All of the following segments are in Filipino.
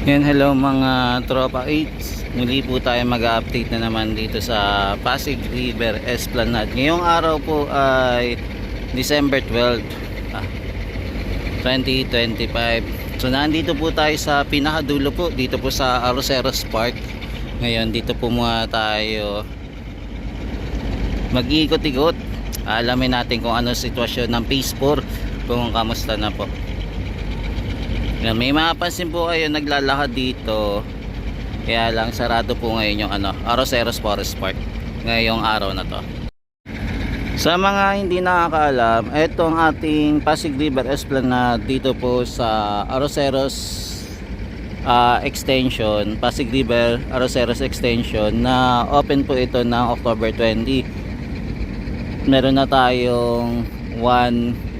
Yan, hello mga tropa 8. Muli po tayo mag-update na naman dito sa Pasig River Esplanade. Ngayong araw po ay December 12, 2025. So nandito po tayo sa pinakadulo po, dito po sa Arroceros Park. Ngayon dito po muna tayo mag-iikot-ikot. Alamin natin kung ano sitwasyon ng Phase 4, kung kamusta na po. May mapapansin po kayo naglalakad dito, kaya lang sarado po ngayon yung Arroceros Forest Park ngayong araw na to. Sa mga hindi nakakaalam, etong ating Pasig River Esplanade dito po sa Arroceros Extension, Pasig River Arroceros Extension, na open po ito ng October 20. Meron na tayong 1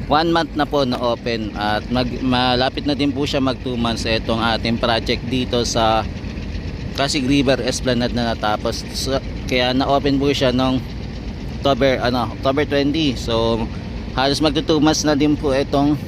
month na po na open, at malapit na din po siya mag 2 months itong ating project dito sa Pasig River Esplanade na natapos. So, kaya na open po siya noong October 20. So halos mag 2 months na din po itong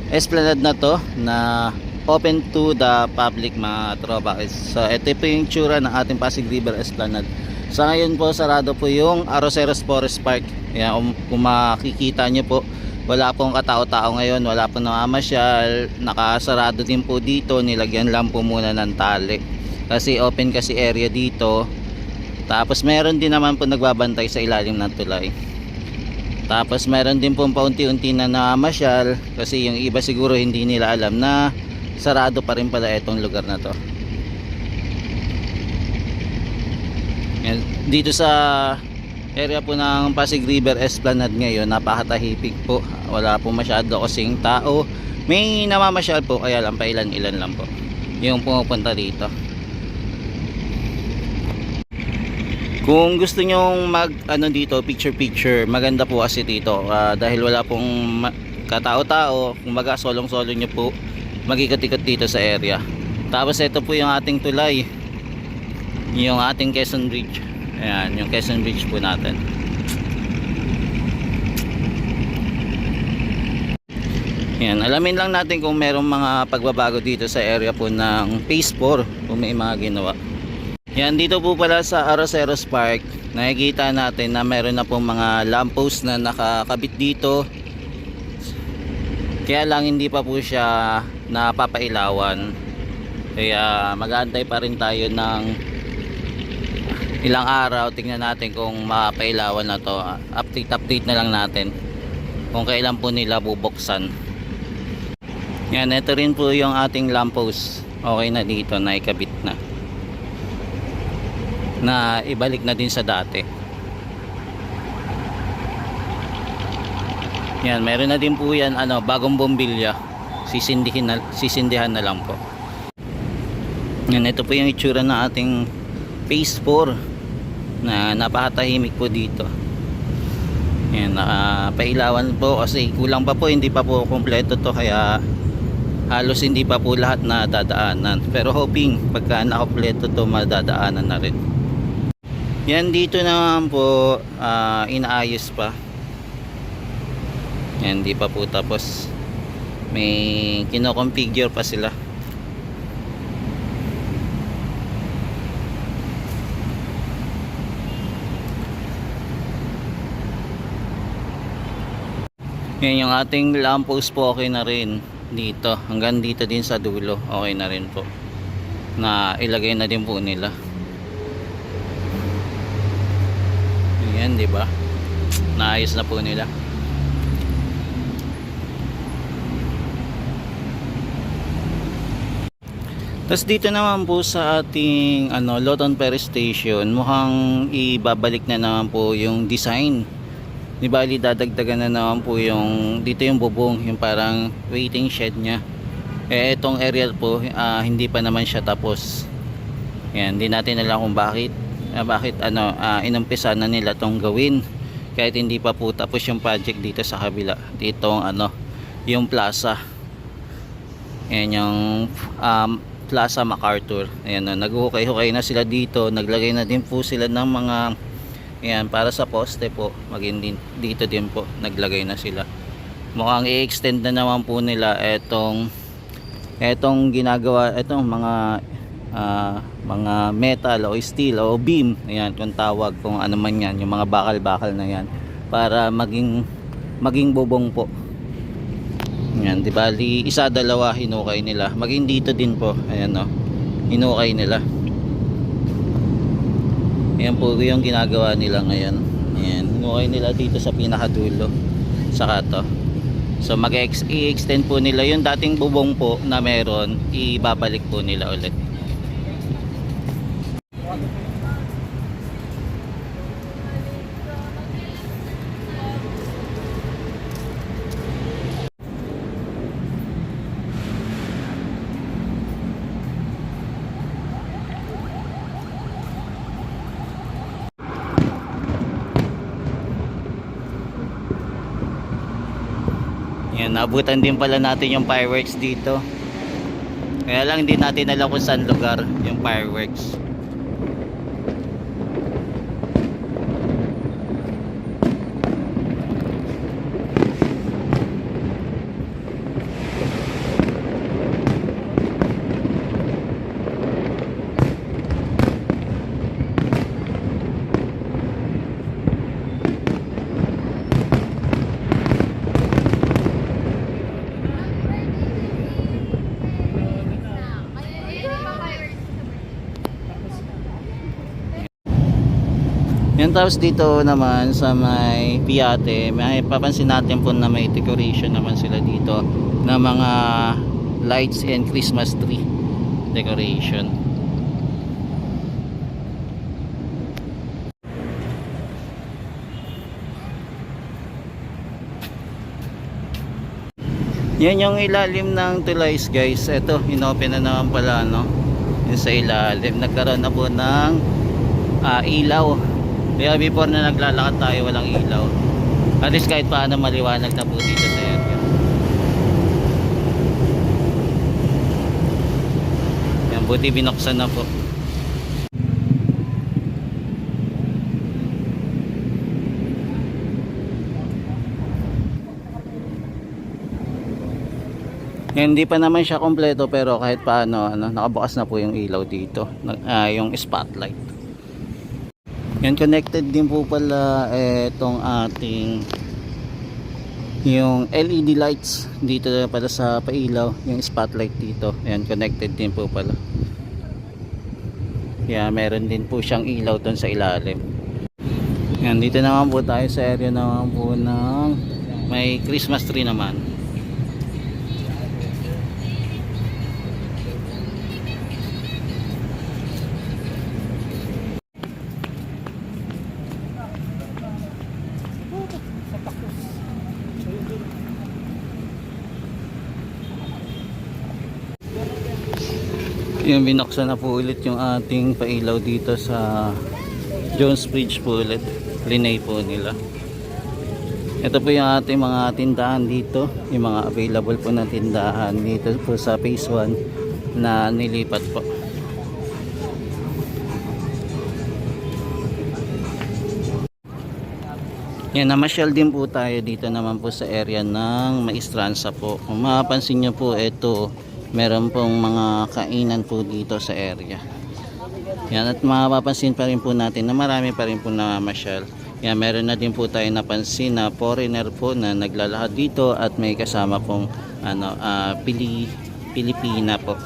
Esplanade na to na open to the public, mga tropa. So ito po yung tsura ng ating Pasig River Esplanade. Sa ngayon po sarado po yung Arroceros Forest Park. Kaya kung makikita nyo po, wala pong katao-tao ngayon, wala pong namamasyal, nakasarado din po dito, nilagyan lang po muna ng tali kasi open kasi area dito. Tapos meron din naman po nagbabantay sa ilalim ng tulay. Tapos meron din po paunti-unti na namamasyal kasi yung iba siguro hindi nila alam na sarado pa rin pala itong lugar na to. Dito sa area po ng Pasig River Esplanade ngayon, napakatahimik po, wala po masyado kasing tao. May namamasyal po, kaya lang pa ilan-ilan lang po yung pumupunta dito. Kung gusto nyong mag dito picture, maganda po kasi dito, dahil wala pong katao-tao, kumbaga solong-solo nyo po mag-ikot-ikot dito sa area. Tapos ito po yung ating tulay, yung ating Quezon Bridge. Ayan, yung Quezon Bridge po natin. Ayan, alamin lang natin kung merong mga pagbabago dito sa area po ng Phase 4, kung may mga ginawa. Yan, dito po pala sa Arroceros Park, nakikita natin na meron na pong mga lamppost na nakakabit dito. Kaya lang hindi pa po siya napapailawan. Kaya mag-aantay pa rin tayo ng ilang araw. Tingnan natin kung mapailawan na to. Update na lang natin kung kailan po nila bubuksan. Yan, ito rin po yung ating lamppost. Okay na dito, naikabit na ibalik na din sa dati. Yan, meron na din po yan bagong bombilya. Sisindihan na lang po. Yan, ito po yung itsura ng ating Phase 4 na napakatahimik po dito. Yan, nakapailawan po kasi kulang pa po, hindi pa po kompleto to, kaya halos hindi pa po lahat na dadaanan, pero hoping pagka nakompleto to madadaanan na rin. Yan, dito naman po inaayos pa. Yan, hindi pa po tapos, may kino-configure pa sila. Yan, yung ating lamppost po okay na rin dito, hanggang dito din sa dulo okay na rin po, na ilagay na din po nila. Yan, di ba? Naayos na po nila. Tapos dito naman po sa ating Loton Ferry Station, mukhang ibabalik na naman po yung design. Di bali dadagdagan na naman po yung dito yung bubong, yung parang waiting shed nya. Itong area po hindi pa naman siya tapos. Yan, hindi natin alam kung bakit inumpisa na nila tong gawin kahit hindi pa po tapos yung project dito sa kabila. Ditong yung plaza. Yan yung Plaza MacArthur. Ayan, naghuhukay-hukay na sila dito, naglagay na din po sila ng mga para sa poste po, maging dito din po naglagay na sila. Mukhang i-extend na naman po nila etong Etong ginagawa, etong mga metal o steel o beam, ayan kung tawag, kung ano man yan, yung mga bakal-bakal na yan, para maging bubong po. Ayan, di bali isa dalawa hinukay nila, maging dito din po, ayan no, hinukay nila. Ayan po yung ginagawa nila ngayon. Ayan, hinukay nila dito sa pinakadulo, saka to. So mag-i-extend po nila yung dating bubong po na meron, ibabalik po nila ulit. Yan, nabutan din pala natin yung fireworks dito. Kaya lang hindi natin alam kung saan lugar yung fireworks. Yan, tapos dito naman sa may Piate, may papansin natin po na may decoration naman sila dito na mga lights and Christmas tree decoration. Yan yung ilalim ng Tuloy's guys. Ito, inopen na naman pala, no? Yung sa ilalim, nagkaroon na po ng ilaw. Kaya before na naglalakad tayo walang ilaw. At least kahit paano maliwanag na po dito sa area. Yan, buti binuksan na po. Yan, hindi pa naman siya kompleto pero kahit paano nakabukas na po yung ilaw dito, yung spotlight. Yan, connected din po pala itong ating yung LED lights dito pala sa pailaw, yung spotlight dito. Yan, connected din po pala. Kaya meron din po siyang ilaw doon sa ilalim. Yan, dito naman po tayo sa area naman po ng may Christmas tree naman. Yung binuksan na po ulit yung ating pailaw dito sa Jones Bridge po ulit, linay po nila. Ito po yung ating mga tindahan dito, yung mga available po na tindahan dito po sa phase 1 na nilipat po. Yan, namasyal din po tayo dito naman po sa area ng Maestranza po. Kung mapapansin nyo po, ito meron pong mga kainan po dito sa area. Yan, at mapapansin pa rin po natin na marami pa rin po na masyal. Yan, meron na din po tayo napansin na foreigner po na naglalakad dito at may kasama pong Pilipina po.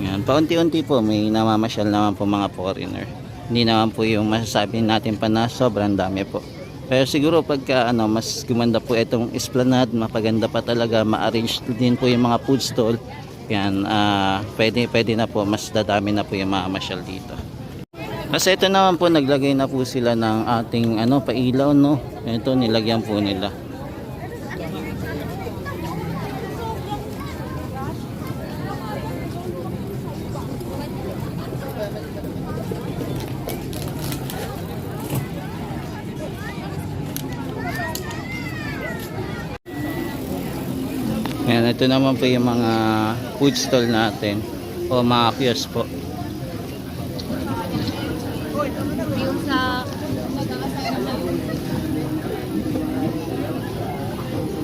Yan, paunti-unti po may namamasyal naman po mga foreigner. Hindi naman po yung masasabi natin pa na sobrang dami po. Pero siguro pagka mas gumanda po itong esplanade, mapaganda pa talaga, ma-arrange din po yung mga food stall. Yan, pwede na po, mas dadami na po yung mamasyal dito. Kasi ito naman po, naglagay na po sila ng ating pailaw, no. Ito nilagyan po nila. Ayan, ito naman po yung mga food stall natin o mga kiosk po. Yung sa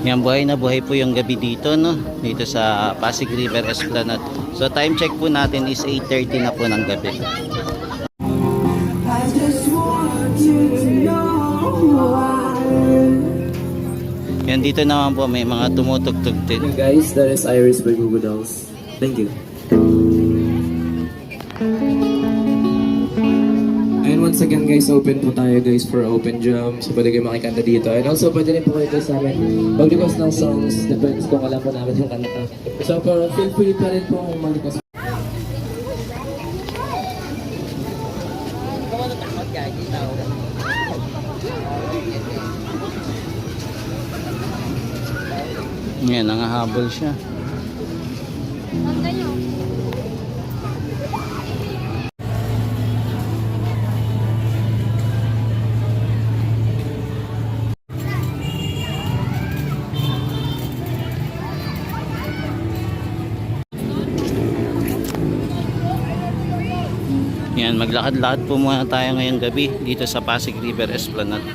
Yan, buhay na buhay po yung gabi dito, no? Dito sa Pasig River Esplanade. So time check po natin is 8:30 na po ng gabi. I just want you to know Yan, dito naman po may mga tumutugtog din. Guys, that is Iris by Google Dolls. Thank you. And once again guys, open po tayo guys for open jam. So pwede kayo makikanta dito. And also pwede rin po kayo guys sa amin mag-request ng songs. Depends kung alam po namin yung kanta. So pero feel free pa rin po kung mag-request. Yan, nangahabol siya. Yan, maglakad-lakad po muna tayo ngayong gabi dito sa Pasig River Esplanade.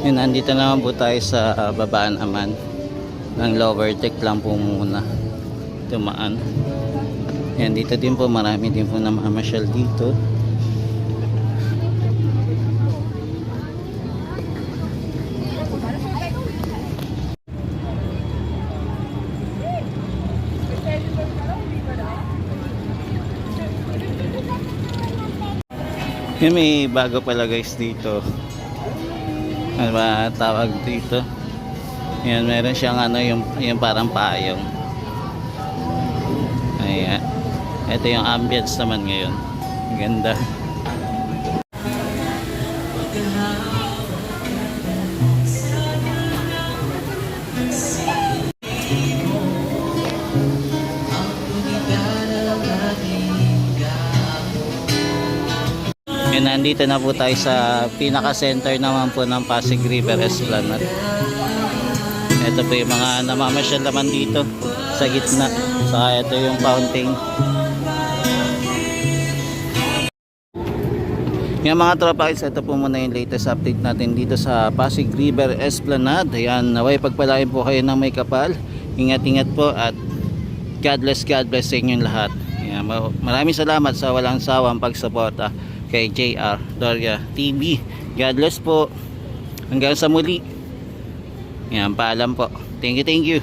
Yan, nandito naman po tayo sa babaan naman ng lower deck lang po muna tumaan. Yan, dito din po marami din po namamasyal dito. Yan, may bago pala guys dito. Ano ba tawag dito? Yan, meron siyang ano, yung parang payong. Ayan. Ito yung ambience naman ngayon. Ang ganda. Yun, nandito na po tayo sa pinaka-center naman po ng Pasig River Esplanade. Ito po yung mga namamasyal naman dito sa gitna. Saka ito yung fountain. Yan mga tropa, ito po muna yung latest update natin dito sa Pasig River Esplanade. Ayan, naway pagpalain po kayo ng may kapal. Ingat-ingat po at God bless sa inyong lahat. Ayan, maraming salamat sa walang sawang pagsuporta kay JR Doria TV. God bless po. Hanggang sa muli. Yan, paalam po. Thank you.